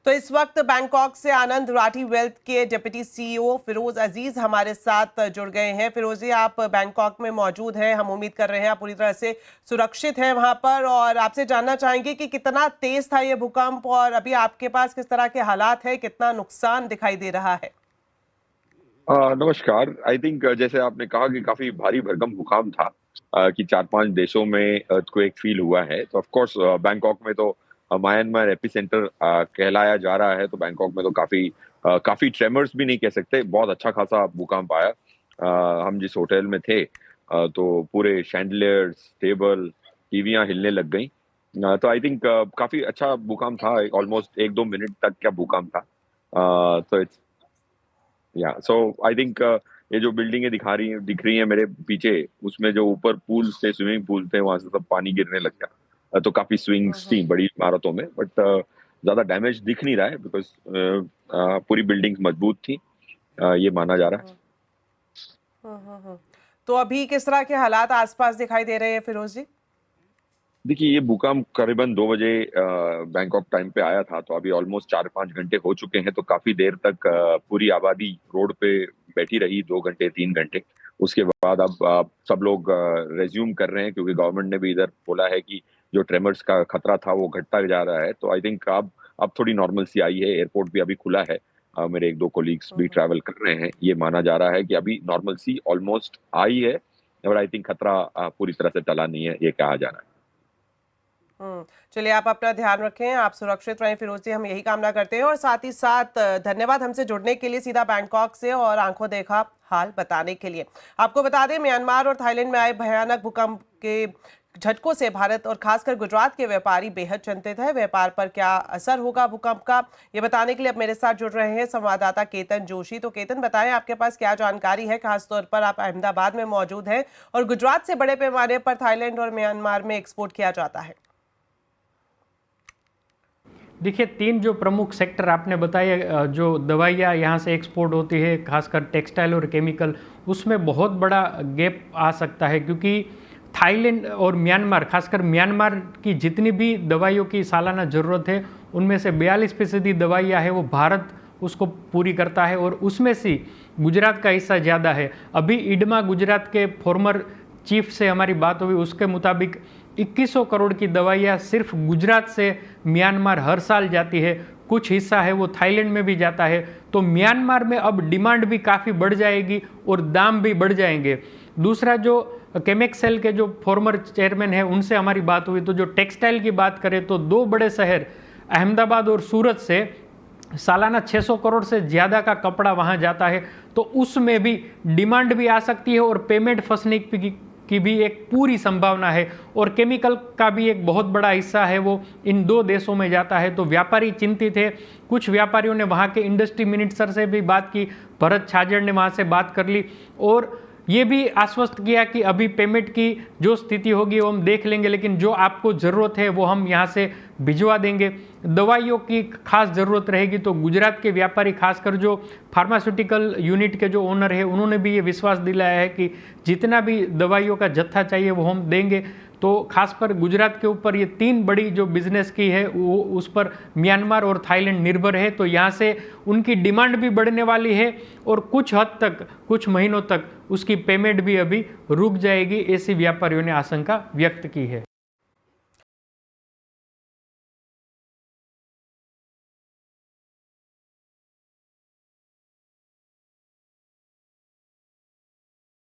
तो इस वक्त बैंकॉक से आनंद राठी वेल्थ के डिप्टी सीईओ फिरोज अजीज हमारे साथ जुड़ गए हैं। फिरोज जी, आप बैंकॉक में मौजूद हैं, हम उम्मीद कर रहे हैं आप पूरी तरह से सुरक्षित हैं वहां पर, और आपसे जानना चाहेंगे कि कितना तेज था ये भूकंप और अभी आपके पास किस तरह के हालात है, कितना नुकसान दिखाई दे रहा है। नमस्कार। आई थिंक जैसे आपने कहा कि काफी भारी भरकम भूकंप था, कि 4-5 देशों में अर्थक्वेक फील हुआ है। तो ऑफ कोर्स बैंकॉक में तो म्यांमार एपिसेंटर कहलाया जा रहा है। तो बैंकॉक में तो काफी ट्रेमर्स भी नहीं कह सकते, बहुत अच्छा खासा भूकंप आया। हम जिस होटल में थे, तो पूरे शैंडलियर्स, टेबल, टीवियां हिलने लग गई। तो आई थिंक काफी अच्छा भूकंप था, ऑलमोस्ट 1-2 मिनट तक का भूकंप था। तो इट्स या सो आई थिंक ये जो बिल्डिंगें दिख रही हैं मेरे पीछे, उसमें जो ऊपर पूल थे, स्विमिंग पूल थे, वहां से सब पानी गिरने लग गया। तो काफी स्विंग्स थी बड़ी इमारतों में, बट ज्यादा डैमेज दिख नहीं रहा है, बिकॉज पूरी बिल्डिंग्स मजबूत थी, ये माना जा रहा है। तो अभी किस तरह के हालात आसपास दिखाई दे रहे हैं फिरोज जी? देखिए, ये भूकंप करीबन 2 बजे बैंकॉक टाइम पे आया था। तो अभी ऑलमोस्ट 4-5 घंटे हो चुके हैं। तो काफी देर तक पूरी आबादी रोड पे बैठी रही, 2 घंटे 3 घंटे। उसके बाद अब सब लोग रेज्यूम कर रहे हैं, क्योंकि गवर्नमेंट ने भी इधर बोला है कि जो ट्रेमर्स का खतरा था वो घटता जा रहा है। तो आई थिंक अब थोड़ी नॉर्मल सी आई है। एयरपोर्ट भी अभी खुला है, मेरे 1-2 कोलीग्स भी ट्रैवल कर रहे हैं। ये माना जा रहा है कि अभी नॉर्मल सी ऑलमोस्ट आई है, और आई थिंक खतरा पूरी तरह से टला नहीं है, ये कहा जा रहा है। चलिए, आप अपना ध्यान रखें, आप सुरक्षित रहें फिरोज जी, हम यही कामना करते हैं। और साथ ही साथ धन्यवाद हमसे जुड़ने के लिए सीधा बैंकॉक से और आंखों देखा हाल बताने के लिए। आपको बता दें, म्यांमार और थाईलैंड में आए भयानक भूकंप के झटकों से भारत और खासकर गुजरात के व्यापारी बेहद चिंतित है। व्यापार पर क्या असर होगा भूकंप का, ये बताने के लिए अब मेरे साथ जुड़ रहे हैं संवाददाता केतन जोशी। तो केतन, बताएं आपके पास क्या जानकारी है, खासतौर पर आप अहमदाबाद में मौजूद हैं और गुजरात से बड़े पैमाने पर थाईलैंड और म्यांमार में एक्सपोर्ट किया जाता है। देखिए, 3 जो प्रमुख सेक्टर आपने बताए, जो दवाइयाँ यहाँ से एक्सपोर्ट होती है, खासकर टेक्सटाइल और केमिकल, उसमें बहुत बड़ा गैप आ सकता है, क्योंकि थाईलैंड और म्यांमार, खासकर म्यांमार की जितनी भी दवाइयों की सालाना ज़रूरत है, उनमें से 42% दवाइयाँ है वो भारत उसको पूरी करता है, और उसमें से गुजरात का हिस्सा ज़्यादा है। अभी इडमा गुजरात के फॉर्मर चीफ से हमारी बात हुई, उसके मुताबिक 2100 करोड़ की दवाइयाँ सिर्फ गुजरात से म्यांमार हर साल जाती है। कुछ हिस्सा है वो थाईलैंड में भी जाता है। तो म्यांमार में अब डिमांड भी काफ़ी बढ़ जाएगी और दाम भी बढ़ जाएंगे। दूसरा, जो केमेक्सेल के जो फॉर्मर चेयरमैन है, उनसे हमारी बात हुई, तो जो टेक्सटाइल की बात करें तो 2 बड़े शहर अहमदाबाद और सूरत से सालाना 600 करोड़ से ज़्यादा का कपड़ा वहाँ जाता है। तो उसमें भी डिमांड भी आ सकती है और पेमेंट फंसने की भी एक पूरी संभावना है। और केमिकल का भी एक बहुत बड़ा हिस्सा है वो इन 2 देशों में जाता है। तो व्यापारी चिंतित है। कुछ व्यापारियों ने वहाँ के इंडस्ट्री मिनिस्टर से भी बात की, भरत छाजड़ ने वहाँ से बात कर ली, और ये भी आश्वस्त किया कि अभी पेमेंट की जो स्थिति होगी वो हम देख लेंगे, लेकिन जो आपको ज़रूरत है वो हम यहाँ से भिजवा देंगे। दवाइयों की खास ज़रूरत रहेगी तो गुजरात के व्यापारी, खासकर जो फार्मास्यूटिकल यूनिट के जो ओनर है, उन्होंने भी ये विश्वास दिलाया है कि जितना भी दवाइयों का जत्था चाहिए वो हम देंगे। तो खास पर गुजरात के ऊपर ये 3 बड़ी जो बिजनेस की है वो उस पर म्यांमार और थाईलैंड निर्भर है। तो यहाँ से उनकी डिमांड भी बढ़ने वाली है और कुछ हद तक, कुछ महीनों तक उसकी पेमेंट भी अभी रुक जाएगी, ऐसी व्यापारियों ने आशंका व्यक्त की है।